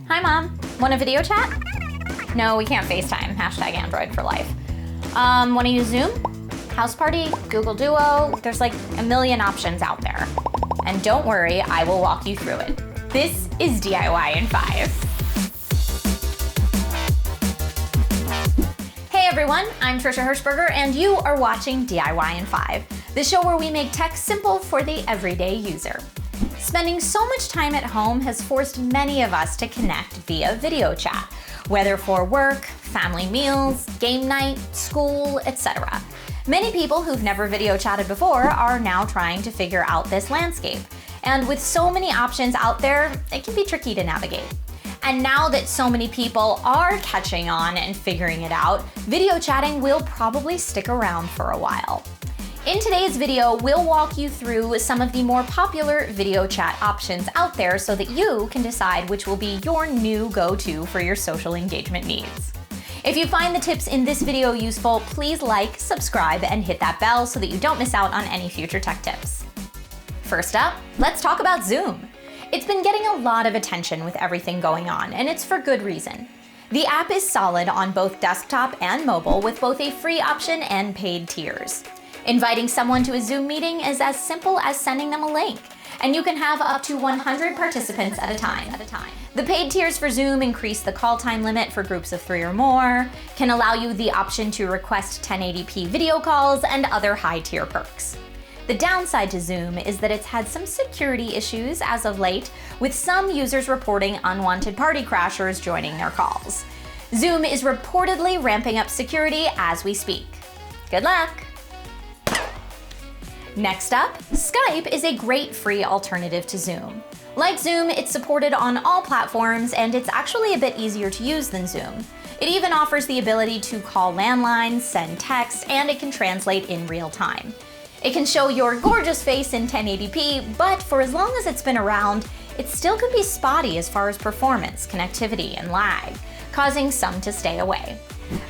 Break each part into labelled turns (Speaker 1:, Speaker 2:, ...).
Speaker 1: Hi Mom, want a video chat? No, we can't FaceTime, #Android for life. Wanna use Zoom? House party, Google Duo, there's like a million options out there. And don't worry, I will walk you through it. This is DIY in 5. Hey everyone, I'm TRISHA HERSHBERGER and you are watching DIY in 5, the show where we make tech simple for the everyday user. Spending so much time at home has forced many of us to connect via video chat, whether for work, family meals, game night, school, etc. Many people who've never video chatted before are now trying to figure out this landscape. And with so many options out there, it can be tricky to navigate. And now that so many people are catching on and figuring it out, video chatting will probably stick around for a while. In today's video, we'll walk you through some of the more popular video chat options out there so that you can decide which will be your new go-to for your social engagement needs. If you find the tips in this video useful, please like, subscribe, and hit that bell so that you don't miss out on any future tech tips. First up, let's talk about Zoom. It's been getting a lot of attention with everything going on, and it's for good reason. The app is solid on both desktop and mobile with both a free option and paid tiers. Inviting someone to a Zoom meeting is as simple as sending them a link, and you can have up to 100 participants at a time. The paid tiers for Zoom increase the call time limit for groups of 3 or more, can allow you the option to request 1080p video calls, and other high-tier perks. The downside to Zoom is that it's had some security issues as of late, with some users reporting unwanted party crashers joining their calls. Zoom is reportedly ramping up security as we speak. Good luck! Next up, Skype is a great free alternative to Zoom. Like Zoom, it's supported on all platforms and it's actually a bit easier to use than Zoom. It even offers the ability to call landlines, send text, and it can translate in real time. It can show your gorgeous face in 1080p, but for as long as it's been around, it still can be spotty as far as performance, connectivity, and lag, causing some to stay away.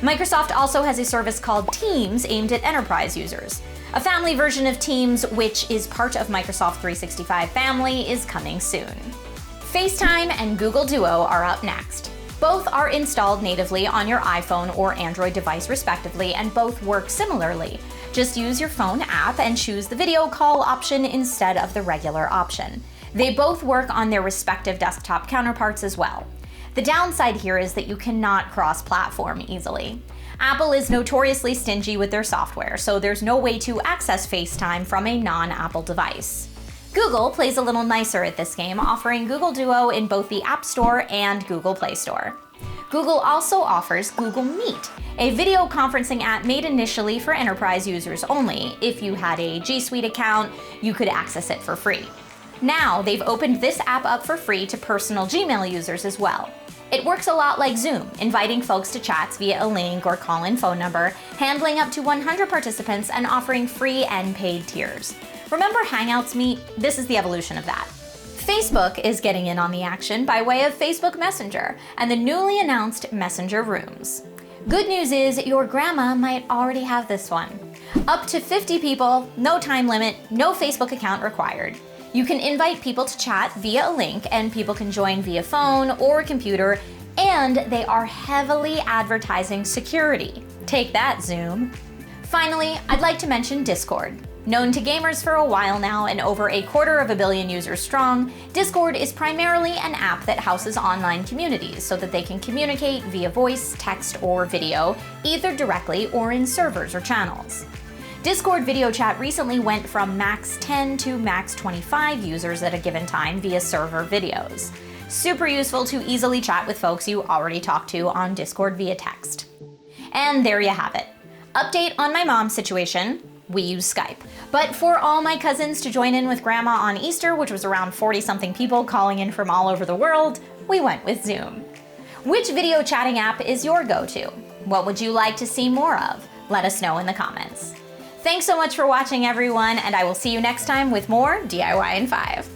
Speaker 1: Microsoft also has a service called Teams aimed at enterprise users. A family version of Teams, which is part of Microsoft 365 family, is coming soon. FaceTime and Google Duo are up next. Both are installed natively on your iPhone or Android device respectively, and both work similarly. Just use your phone app and choose the video call option instead of the regular option. They both work on their respective desktop counterparts as well. The downside here is that you cannot cross-platform easily. Apple is notoriously stingy with their software, so there's no way to access FaceTime from a non-Apple device. Google plays a little nicer at this game, offering Google Duo in both the App Store and Google Play Store. Google also offers Google Meet, a video conferencing app made initially for enterprise users only. If you had a G Suite account, you could access it for free. Now, they've opened this app up for free to personal Gmail users as well. It works a lot like Zoom, inviting folks to chats via a link or call-in phone number, handling up to 100 participants, and offering free and paid tiers. Remember Hangouts Meet? This is the evolution of that. Facebook is getting in on the action by way of Facebook Messenger and the newly announced Messenger Rooms. Good news is your grandma might already have this one. Up to 50 people, no time limit, no Facebook account required. You can invite people to chat via a link and people can join via phone or computer, and they are heavily advertising security. Take that, Zoom. Finally, I'd like to mention Discord. Known to gamers for a while now and over 250 million users strong, Discord is primarily an app that houses online communities so that they can communicate via voice, text, or video, either directly or in servers or channels. Discord video chat recently went from max 10 to max 25 users at a given time via server videos. Super useful to easily chat with folks you already talk to on Discord via text. And there you have it. Update on my mom's situation, we use Skype. But for all my cousins to join in with Grandma on Easter, which was around 40-something people calling in from all over the world, we went with Zoom. Which video chatting app is your go-to? What would you like to see more of? Let us know in the comments. Thanks so much for watching, everyone, and I will see you next time with more DIY in 5.